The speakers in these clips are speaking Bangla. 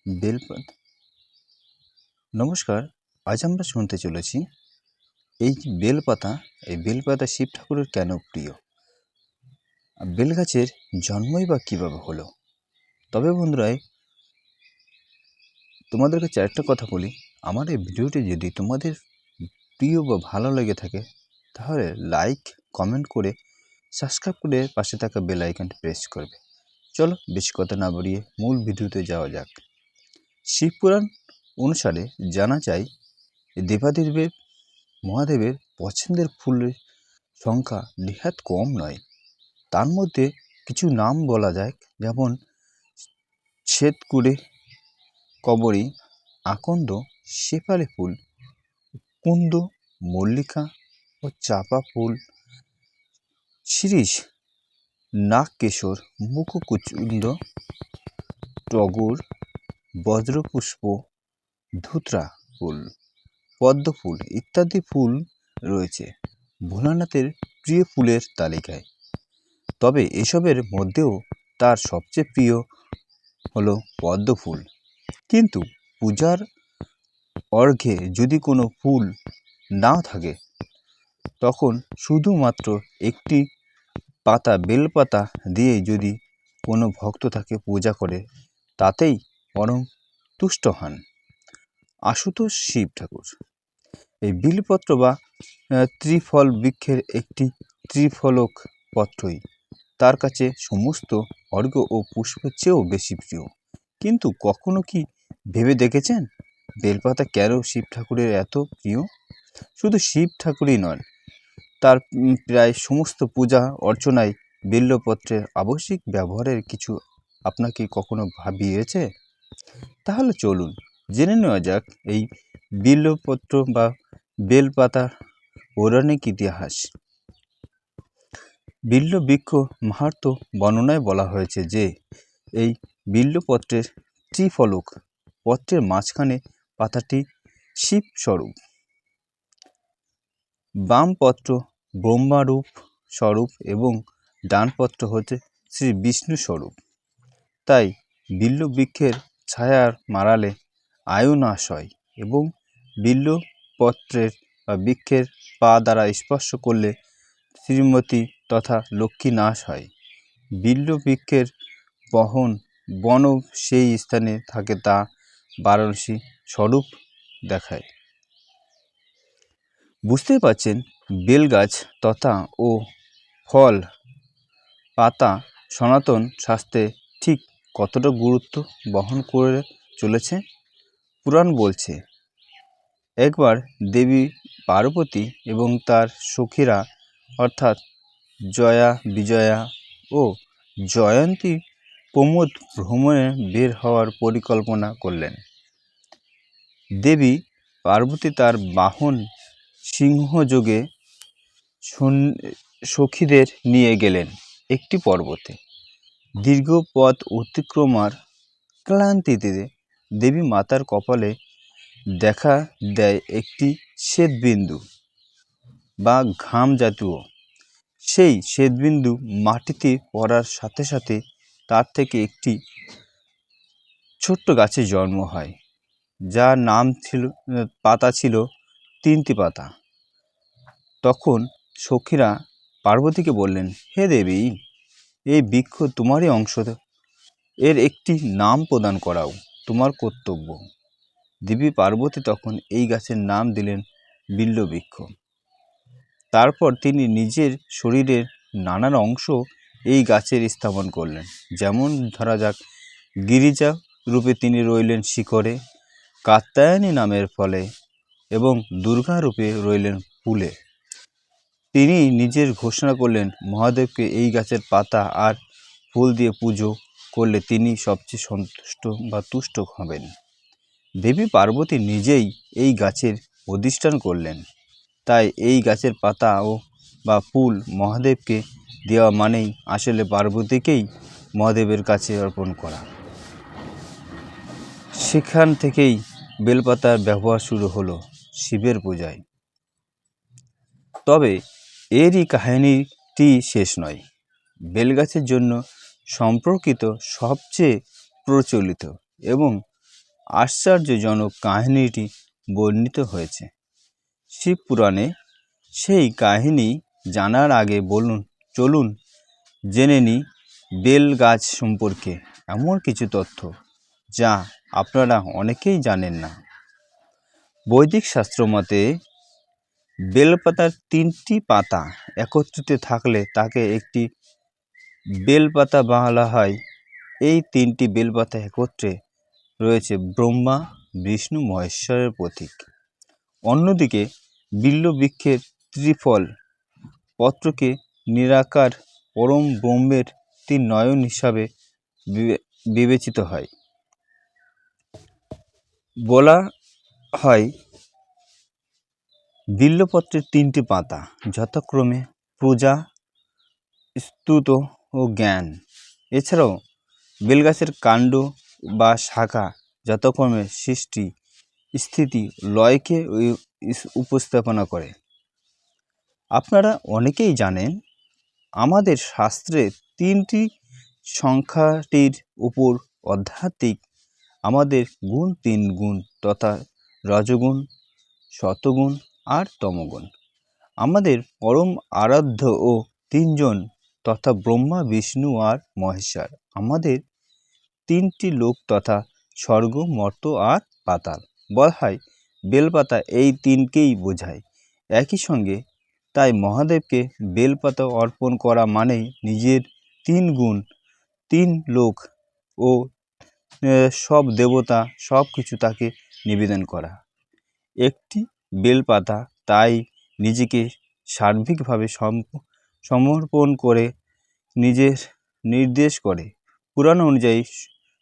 বেলপাতা। নমস্কার, আজ আমরা শুনতে চলেছি এই বেলপাতা। এই বেলপাতা শিব ঠাকুরের কেন প্রিয়, বেলগাছের জন্মই বা কীভাবে হলো। তবে বন্ধুরা, তোমাদের কাছে একটা কথা বলি, আমার এই ভিডিওটি যদি তোমাদের প্রিয় বা ভালো লেগে থাকে তাহলে লাইক কমেন্ট করে সাবস্ক্রাইব করে পাশে থাকা বেল আইকনটি প্রেস করবে। চলো বেশি কথা না বাড়িয়ে মূল ভিডিওতে যাওয়া যাক। শিবপুরাণ অনুসারে জানা যায় দেবাদেবের মহাদেবের পছন্দের ফুলের সংখ্যা নেহাত কম নয়। তার মধ্যে কিছু নাম বলা যায়, যেমন শ্বেতকুড়ে, কবরী, আকন্দ, শেফালি ফুল, কুন্দ, মল্লিকা ও চাপা ফুল, শিরীষ, নাগকেশর, মুখকুঞ্দ, টগর, বজ্রপুষ্প, ধুতরা ফুল, পদ্ম ফুল ইত্যাদি ফুল রয়েছে ভোলানাথের প্রিয় ফুলের তালিকায়। তবে এসবের মধ্যেও তার সবচেয়ে প্রিয় হলো পদ্ম ফুল। কিন্তু পূজার অর্ঘ্যে যদি কোনো ফুল না থাকে তখন শুধুমাত্র একটি পাতা, বেলপাতা দিয়ে যদি কোনো ভক্ত তাকে পূজা করে তাতেই পরম তুষ্ট হন আশুতোষ শিব ঠাকুর। এই বিলপত্র বা ত্রিফল বৃক্ষের একটি ত্রিফলক পত্রই তার কাছে সমস্ত অর্ঘ্য ও পুষ্পের চেয়েও বেশি প্রিয়। কিন্তু কখনো কি ভেবে দেখেছেন বেলপাতা কেন শিব ঠাকুরের এত প্রিয়? শুধু শিব ঠাকুরই নয়, তার প্রায় সমস্ত পূজা অর্চনায় বেলপত্রের আবশ্যিক ব্যবহারের কিছু আপনাকে কখনো ভাবিয়েছে? তাহলে চলুন জেনে নেওয়া যাক এই বিল্বপত্র বা বেলপাতার পৌরাণিক ইতিহাস। বিল্ব বৃক্ষ মাহাত্ম্য বর্ণনায় বলা হয়েছে যে এই বিল্বপত্রের ত্রিফলক পত্রের মাঝখানে পাতাটি শিব স্বরূপ, বাম পত্র ব্রহ্মারূপ স্বরূপ এবং ডান পত্র হচ্ছে শ্রী বিষ্ণু স্বরূপ। তাই বিল্ব বৃক্ষের ছায়ার মারালে আয়ু নাশ হয় এবং বিল্বপত্রের বা বৃক্ষের পা দ্বারা স্পর্শ করলে শ্রীমতী তথা লক্ষ্মী নাশ হয়। বিল্ব বৃক্ষের বন সেই স্থানে থাকে তা বারাণসী স্বরূপ দেখায়। বুঝতেই পারছেন বেলগাছ তথা ও ফল পাতা সনাতন শাস্ত্রে ঠিক কতটা গুরুত্ব বহন করে চলেছে। পুরাণ বলছে, একবার দেবী পার্বতী এবং তার সখীরা অর্থাৎ জয়া, বিজয়া ও জয়ন্তী প্রমোদ ভ্রমণে বের হওয়ার পরিকল্পনা করলেন। দেবী পার্বতী তার বাহন সিংহযোগে সখীদের নিয়ে গেলেন একটি পর্বতে। দীর্ঘ পথ অতিক্রমার ক্লান্তিতে দেবী মাতার কপালে দেখা দেয় একটি শ্বেতবিন্দু বা ঘাম জাতীয়। সেই শ্বেতবিন্দু মাটিতে পড়ার সাথে সাথে তার থেকে একটি ছোট্ট গাছের জন্ম হয়, যার নাম ছিল, পাতা ছিল 3টি পাতা। তখন সখীরা পার্বতীকে বললেন, হে দেবী, এই বৃক্ষ তোমারই অংশ, এর একটি নাম প্রদান করাও তোমার কর্তব্য। দেবী পার্বতী তখন এই গাছের নাম দিলেন বিল্ব বৃক্ষ। তারপর তিনি নিজের শরীরের নানান অংশ এই গাছের স্থাপন করলেন। যেমন ধরা যাক, গিরিজা রূপে তিনি রইলেন শিখরে, কাত্যায়নী নামের ফলে এবং দুর্গা রূপে রইলেন ফুলে। তিনি নিজের ঘোষণা করলেন, মহাদেবকে এই গাছের পাতা আর ফুল দিয়ে পুজো করলে তিনি সবচেয়ে সন্তুষ্ট বা তুষ্ট হবেন। দেবী পার্বতী নিজেই এই গাছের অধিষ্ঠান করলেন। তাই এই গাছের পাতা ও বা ফুল মহাদেবকে দেওয়া মানেই আসলে পার্বতীকেই মহাদেবের কাছে অর্পণ করা। সেখান থেকেই বেলপাতার ব্যবহার শুরু হলো শিবের পূজায়। তবে এরই কাহিনীটি শেষ নয়। বেলগাছের জন্য সম্পর্কিত সবচেয়ে প্রচলিত এবং আশ্চর্যজনক কাহিনীটি বর্ণিত হয়েছে শিবপুরাণে। সেই কাহিনী জানার আগে চলুন জেনে নিই বেল গাছ সম্পর্কে এমন কিছু তথ্য যা আপনারা অনেকেই জানেন না। বৈদিক শাস্ত্র মতে বেলপাতার 3টি পাতা একত্রিত থাকলে তাকে একটি বেলপাতা বলা হয়। এই 3টি বেলপাতা একত্রে রয়েছে ব্রহ্মা বিষ্ণু মহেশ্বরের প্রতীক। অন্যদিকে বিল্ব বৃক্ষের ত্রিফল পত্রকে নিরাকার পরম ব্রহ্মের 3 নয়ন হিসাবে বিবেচিত হয়। বলা হয় বিল্বপত্রের 3টি পাতা যথাক্রমে পূজা, স্তুত ও জ্ঞান। এছাড়াও বেলগাছের কাণ্ড বা শাখা যথাক্রমে সৃষ্টি, স্থিতি, লয়কে উপস্থাপনা করে। আপনারা অনেকেই জানেন আমাদের শাস্ত্রে 3টি সংখ্যাটির উপর আধ্যাত্মিক আমাদের গুণ 3 গুণ তথা রজগুণ, সতগুণ আর তমগুণ। আমাদের পরম আরাধ্য ও 3 জন তথা ব্রহ্মা বিষ্ণু আর মহেশ্বর। আমাদের 3টি লোক তথা স্বর্গ, মর্ত্য আর পাতাল। বলা হয় বেলপাতা এই 3কেই বোঝায় একই সঙ্গে। তাই মহাদেবকে বেলপাতা অর্পণ করা মানেই নিজের 3 গুণ, 3 লোক ও সব দেবতা সব কিছু তাকে নিবেদন করা। একটি বেলপাতা তাই নিজেকে সার্বিকভাবে সমর্পণ করে নিজের নির্দেশ করে। পুরাণ অনুযায়ী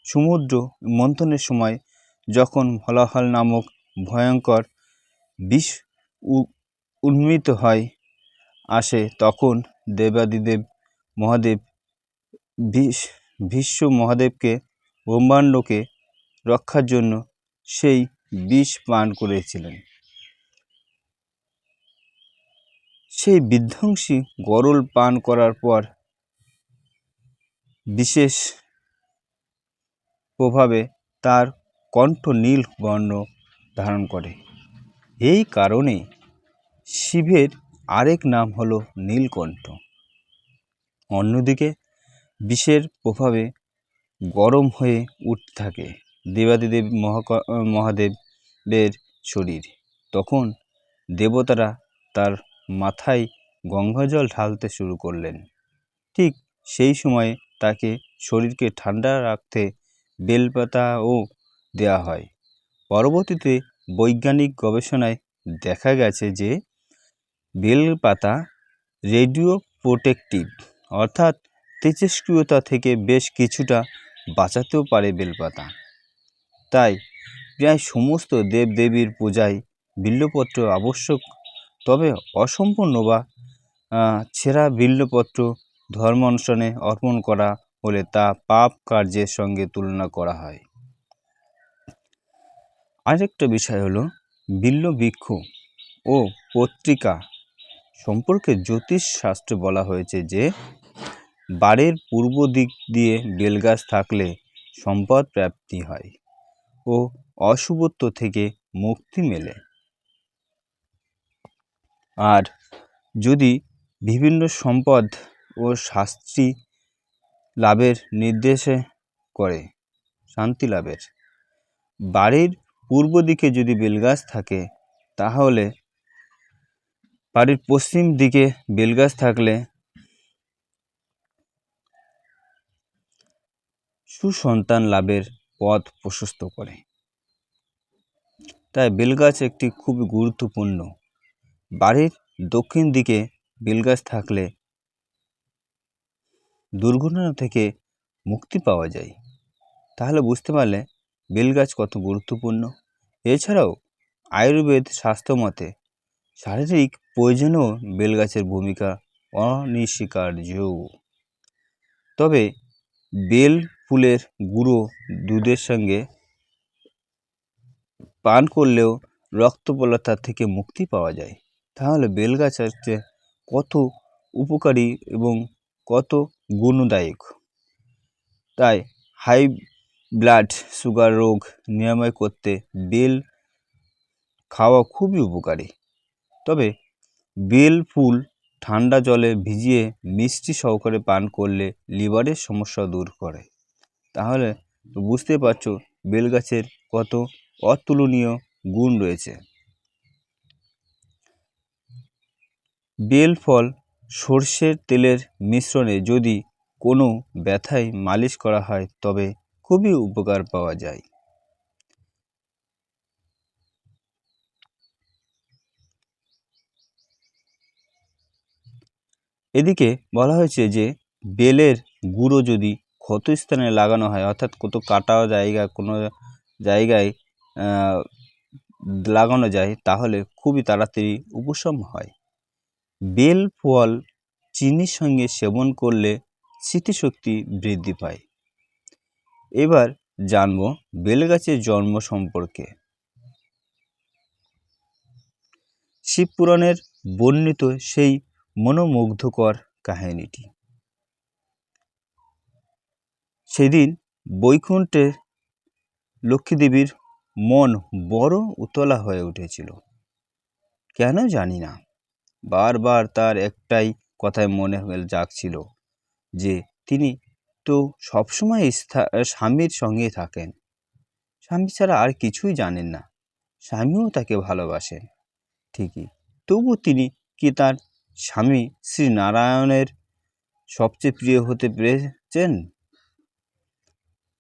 সমুদ্র মন্থনের সময় যখন হলাহল নামক ভয়ঙ্কর বিষ উন্মিত হয় আসে, তখন দেবাদিদেব মহাদেব ভীষ্ম মহাদেবকে ব্রহ্মাণ্ডকে রক্ষার জন্য সেই বিষ পান করেছিলেন। সেই বিধ্বংসী গরল পান করার পর বিশেষ প্রভাবে তার কণ্ঠ নীল বর্ণ ধারণ করে। এই কারণে শিবের আরেক নাম হলো নীলকণ্ঠ। অন্যদিকে বিষের প্রভাবে গরম হয়ে উঠতে থাকে দেবাদিদেব মহাদেবের শরীর। তখন দেবতারা তার মাথায় গঙ্গাজল ঢালতে শুরু করলেন। ঠিক সেই সময়ে তাকে শরীরকে ঠান্ডা রাখতে বেলপাতাও দেওয়া হয়। পরবর্তীতে বৈজ্ঞানিক গবেষণায় দেখা গেছে যে বেলপাতা রেডিও প্রোটেক্টিভ অর্থাৎ তেজস্ক্রিয়তা থেকে বেশ কিছুটা বাঁচাতেও পারে বেলপাতা। তাই প্রায় সমস্ত দেবদেবীর পূজায় বিল্বপত্র আবশ্যক। তবে অসম্পূর্ণ বা ছেঁড়া বিল্বপত্র ধর্ম অনুষ্ঠানে অর্পণ করা হলে তা পাপ কার্যের সঙ্গে তুলনা করা হয়। আরেকটা বিষয় হলো বিল্ব বৃক্ষ ও পত্রিকা সম্পর্কে জ্যোতিষ শাস্ত্রে বলা হয়েছে যে বাড়ির পূর্ব দিক দিয়ে বেলগাছ থাকলে সম্পদ প্রাপ্তি হয় ও অশুভত্ব থেকে মুক্তি মেলে। আর যদি বিভিন্ন সম্পদ ও শাস্তি লাভের নির্দেশে করে শান্তি লাভের। বাড়ির পূর্ব দিকে যদি বেলগাছ থাকে তাহলে বাড়ির পশ্চিম দিকে বেলগাছ থাকলে সুসন্তান লাভের পথ প্রশস্ত করে। তাই বেলগাছ একটি খুব গুরুত্বপূর্ণ। বাড়ির দক্ষিণ দিকে বেলগাছ থাকলে দুর্ঘটনা থেকে মুক্তি পাওয়া যায়। তাহলে বুঝতে পারলে বেলগাছ কত গুরুত্বপূর্ণ। এছাড়াও আয়ুর্বেদ স্বাস্থ্য মতে শারীরিক প্রয়োজনেও বেলগাছের ভূমিকা অনস্বীকার্য। তবে বেল ফুলের গুঁড়ো দুধের সঙ্গে পান করলেও রক্তপলতা থেকে মুক্তি পাওয়া যায়। তাহলে বেলগাছ হচ্ছে কত উপকারী এবং কত গুণদায়ক। তাই হাই ব্লাড সুগার রোগ নিরাময় করতে বেল খাওয়া খুবই উপকারী। তবে বেল ফুল ঠান্ডা জলে ভিজিয়ে মিষ্টি সহকারে পান করলে লিভারের সমস্যা দূর করে। তাহলে তো বুঝতে পারছো বেল গাছের কত অতুলনীয় গুণ রয়েছে। বেল ফল সর্ষের তেলের মিশ্রণে যদি কোনো ব্যথায় মালিশ করা হয় তবে খুবই উপকার পাওয়া যায়। এদিকে বলা হয়েছে যে বেলের গুঁড়ো যদি ক্ষতস্থানে লাগানো হয়, অর্থাৎ কাটা জায়গা কোনো জায়গায় লাগানো যায় তাহলে খুবই তাড়াতাড়ি উপশম হয়। বেল ফল চিনির সঙ্গে সেবন করলে স্মৃতিশক্তি বৃদ্ধি পায়। এবার জানব বেল গাছের জন্ম সম্পর্কে। শিবপুরাণের বর্ণিত সেই মনোমুগ্ধকর কাহিনীটি। সেদিন বৈকুণ্ঠে লক্ষ্মীদেবীর মন বড় উতলা হয়ে উঠেছিল। কেন জানি না, বারবার তার একটাই কথায় মনে জাগছিল যে তিনি তো সবসময় স্বামীর সঙ্গে থাকেন, স্বামী ছাড়া আর কিছুই জানেন না, স্বামীও তাকে ভালোবাসেন ঠিকই, তবু তিনি কি তার স্বামী শ্রী নারায়ণের সবচেয়ে প্রিয় হতে পেরেছেন?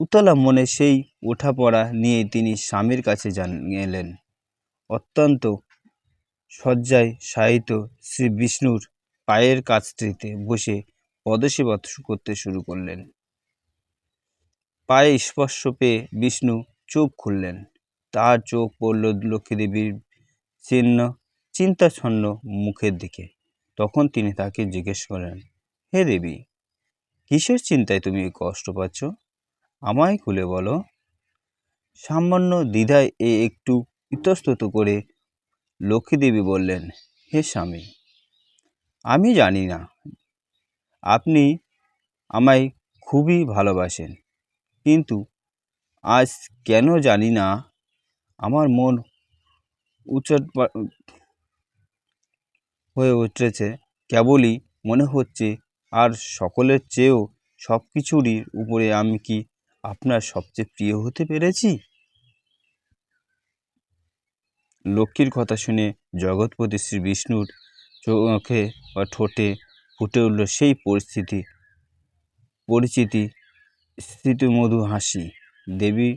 উতলা মনে সেই ওঠাপড়া নিয়ে তিনি স্বামীর কাছে এলেন। অত্যন্ত শয্যায় শায়িত শ্রী বিষ্ণুর পায়ের কাছটিতে বসে পদসেবা করতে শুরু করলেন। পায়ে স্পর্শ পেয়ে বিষ্ণু চোখ খুললেন। তার চোখ পড়ল লক্ষ্মীদেবীর চিন্তাচ্ছন্ন মুখের দিকে। তখন তিনি তাকে জিজ্ঞেস করলেন, হে দেবী, কিসের চিন্তায় তুমি কষ্ট পাচ্ছ? আমায় খুলে বলো। সামান্য দ্বিধায় একটু ইতস্তত করে লক্ষ্মীদেবী বললেন, হে স্বামী, আমি জানি না আপনি আমায় খুবই ভালোবাসেন, কিন্তু আজ কেন জানি না আমার মন উচট হয়ে উঠেছে। কেবলই মনে হচ্ছে আর সকলের চেয়েও সব কিছুরই উপরে আমি কি আপনার সবচেয়ে প্রিয় হতে পেরেছি? লক্ষ্মীর কথা শুনে জগৎপতি শ্রী বিষ্ণুর চোখে বা ঠোঁটে ফুটে উঠল সেই পরিচিতি স্মৃতিমধু হাসি। দেবী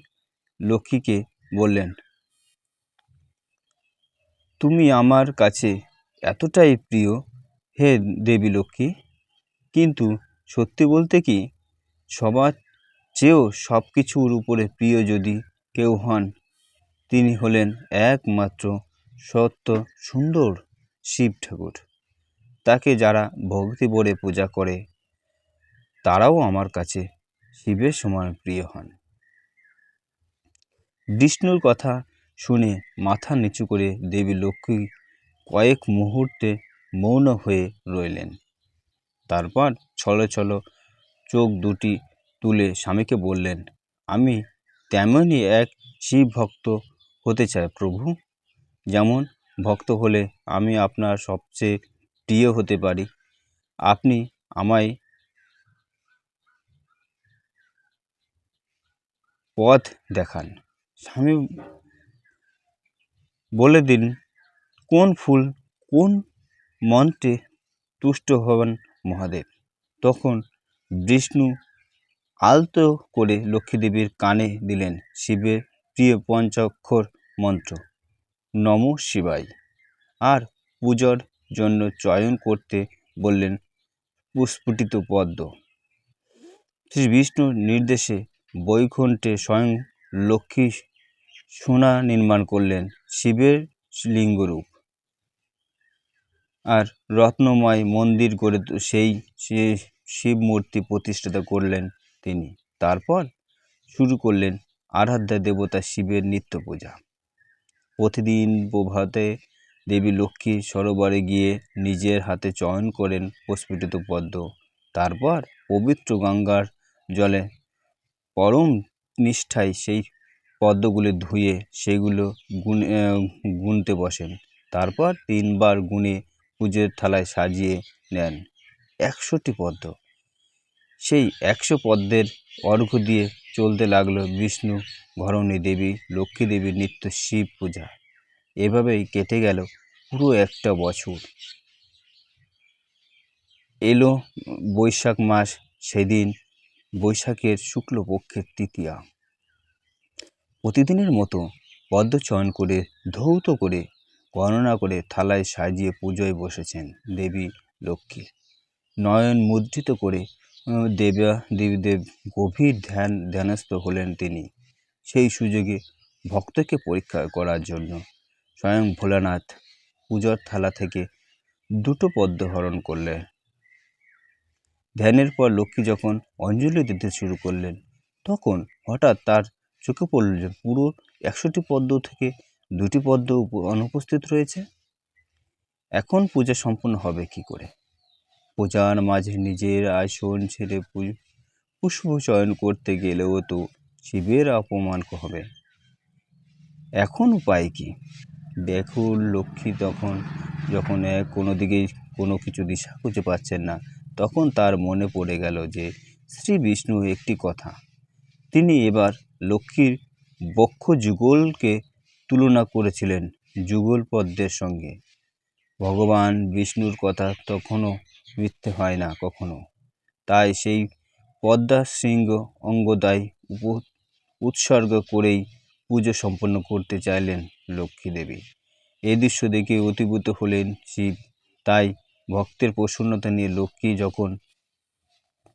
লক্ষ্মীকে বললেন, তুমি আমার কাছে এতটাই প্রিয় হে দেবী লক্ষ্মী, কিন্তু সত্যি বলতে কি সবার চেয়েও সব কিছুর উপরে প্রিয় যদি কেউ হন, তিনি হলেন একমাত্র সত্য সুন্দর শিব ঠাকুর। তাকে যারা ভক্তি ভরে পূজা করে তারাও আমার কাছে শিবের সমান প্রিয় হন। বিষ্ণুর কথা শুনে মাথা নিচু করে দেবী লক্ষ্মী কয়েক মুহূর্তে মৌন হয়ে রইলেন। তারপর ছলো ছলো চোখ দুটি তুলে স্বামীকে বললেন, আমি তেমনই এক শিব ভক্ত হতে চাই প্রভু। যেমন ভক্ত হলে আমি আপনার সবচেয়ে প্রিয় হতে পারি। আপনি আমায় পথ দেখান। স্বামী বলে দিন কোন ফুল কোন মন্ত্রে তুষ্ট হবেন মহাদেব। তখন বিষ্ণু আলতো করে লক্ষ্মীদেবীর কানে দিলেন শিবের প্রিয় পঞ্চাক্ষর মন্ত্র নমঃ শিবায়, আর পূজার জন্য চয়ন করতে বললেন পুষ্পটিত পদ্ম। শ্রী বিষ্ণুর নির্দেশে বৈকুণ্ঠে স্বয়ং লক্ষ্মী সোনা নির্মাণ করলেন শিবের লিঙ্গরূপ, আর রত্নময় মন্দির গড়ে সেই শিব মূর্তি প্রতিষ্ঠাতা করলেন তিনি। তারপর শুরু করলেন আরাধ্যা দেবতা শিবের নিত্য পূজা। প্রতিদিন প্রভাতে দেবী লক্ষ্মী সরোবরে গিয়ে নিজের হাতে চয়ন করেন পুষ্পিত পদ্ম। তারপর পবিত্র গঙ্গার জলে পরম নিষ্ঠায় সেই পদ্মগুলি ধুয়ে সেগুলো গুনতে বসেন। তারপর 3 বার গুনে পুজোর থালায় সাজিয়ে নেন 100টি পদ্ম। সেই 100 পদ্মের অর্ঘ্য দিয়ে চলতে লাগলো বিষ্ণু ঘরণী দেবী, লক্ষ্মী দেবীর নিত্য শিব পূজা। এভাবেই কেটে গেল পুরো একটা বছর। এলো বৈশাখ মাস, সেদিন বৈশাখের শুক্লপক্ষের তৃতীয়া। প্রতিদিনের মতো পদ্ম চয়ন করে ধৌত করে গণনা করে থালায় সাজিয়ে পুজোয় বসেছেন দেবী লক্ষ্মী। নয়ন মুদ্রিত করে দেবীদেব গভীর ধ্যানস্থ হলেন তিনি। সেই সুযোগে ভক্তকে পরীক্ষা করার জন্য স্বয়ং ভোলানাথ পূজার থালা থেকে 2টো পদ্ম হরণ করলেন। ধ্যানের পর লক্ষ্মী যখন অঞ্জলি দিতে শুরু করলেন, তখন হঠাৎ তার চোখে পড়ল যে পুরো 100টি পদ্ম থেকে 2টি পদ্ম অনুপস্থিত রয়েছে। এখন পূজা সম্পূর্ণ হবে কি করে? পূজার মাঝে নিজের আসন ছেড়ে পুষ্প চয়ন করতে গেলেও তো শিবের অপমান হবে। এখন উপায় কি? দেখুন লক্ষ্মী যখন কোনো দিকেই কোনো কিছু দিশা খুঁজে পাচ্ছেন না, তখন তার মনে পড়ে গেল যে শ্রী বিষ্ণু একটি কথা। তিনি এবার লক্ষ্মীর বক্ষ যুগলকে তুলনা করেছিলেন যুগল পদ্মের সঙ্গে। ভগবান বিষ্ণুর কথা তখনও মিথ্যে হয় না কখনো। তাই সেই পদ্মা শৃঙ্গ অঙ্গদায় উৎসর্গ করেই পুজো সম্পন্ন করতে চাইলেন লক্ষ্মী দেবী। এই দৃশ্য দেখে অতিভূত হলেন শিব। তাই ভক্তের প্রসন্নতা নিয়ে লক্ষ্মী যখন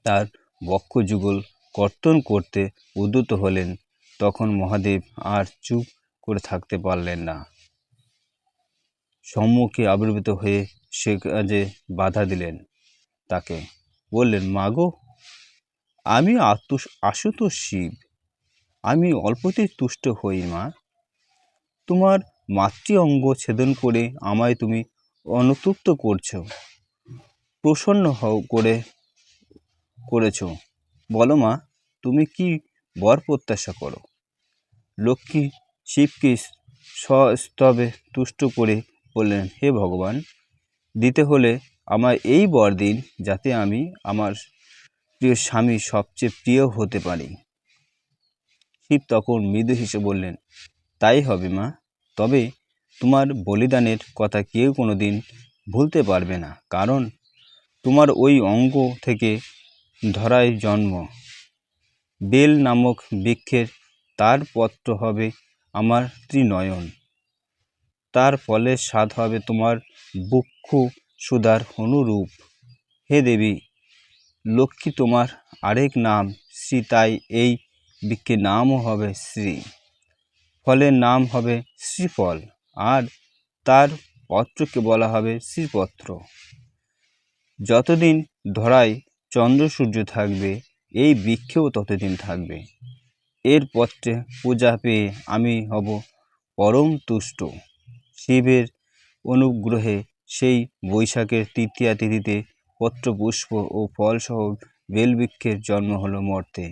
তার বক্ষযুগল কর্তন করতে উদ্যত হলেন, তখন মহাদেব আর চুপ করে থাকতে পারলেন না। সম্মুখে আবির্ভূত হয়ে সে কাজে বাধা দিলেন তাকে। বললেন, মাগো, আমি আশুতোষ শিব, আমি অল্পতেই তুষ্ট হই মা। তোমার মাতৃ অঙ্গ ছেদন করে আমায় তুমি অনুতপ্ত করছো, প্রসন্ন করেছো। বলো মা, তুমি কি বর প্রত্যাশা করো? লক্ষ্মী শিবকে সস্তবে তুষ্ট করে বললেন, হে ভগবান, দিতে হলে আমায় এই বর দিন যাতে আমি আমার প্রিয় স্বামী সবচেয়ে প্রিয় হতে পারি। শিব তখন মৃদু হেসে বললেন, তাই হবে মা, তবে তোমার বলিদানের কথা কেউ কোনো দিন ভুলতে পারবে না, কারণ তোমার ওই অঙ্গ থেকে ধরায় জন্ম। বেল নামক বৃক্ষের তার পত্র হবে আমার ত্রিনয়ন, তার ফলের স্বাদ হবে তোমার বক্ষ সুধার অনুরূপ। হে দেবী লক্ষ্মী, তোমার আরেক নাম শ্রী, তাই এই বৃক্ষের নামও হবে শ্রী, ফলের নাম হবে শ্রীফল, আর তার পত্রকে বলা হবে শ্রীপত্র। যতদিন ধরায় চন্দ্র সূর্য থাকবে, এই বৃক্ষেও ততদিন থাকবে। এর পত্রে পূজা পেয়ে আমি হব পরম তুষ্ট। শিবের অনুগ্রহে সেই বৈশাখের তৃতীয়া তিথিতে পত্রপুষ্প ও ফলসহ বেলবৃক্ষের জন্ম হলো মর্তে।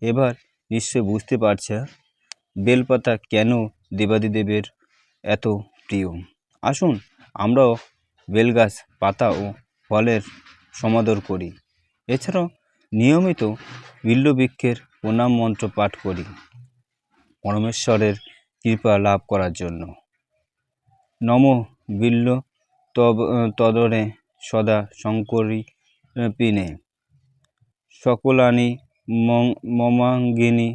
এবার নিশ্চয় বুঝতে পারছে বেলপাতা কেন দেবাদিদেবের এত প্রিয়। আসুন আমরাও বেলগাছ পাতা ও ফলের সমাদর করি। এছাড়াও নিয়মিত বিল্ববৃক্ষের প্রণাম মন্ত্র পাঠ করি পরমেশ্বরের কৃপা লাভ করার জন্য। নম বিল্ব তদরে সদা শঙ্করী পিনে, সকলানি মমাঙ্গিনী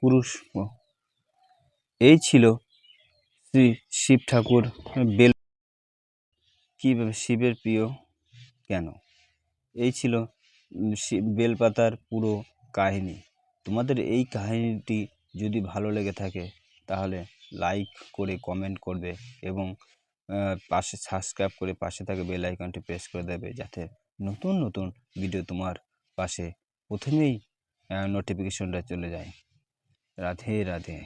কুরুষ্প। এই ছিল শ্রী শিব ঠাকুর বেল কীভাবে শিবের প্রিয় কেন, এই ছিল বেলপাতার পুরো কাহিনী। তোমাদের এই কাহিনীটি যদি ভালো লেগে থাকে তাহলে লাইক করে কমেন্ট করবে এবং পাশে সাবস্ক্রাইব করে পাশে থাকা বেল আইকনটি প্রেস করে দেবে, যাতে নতুন নতুন ভিডিও তোমার পাশে প্রথমেই নোটিফিকেশনটা চলে যায়। রাধে রাধে।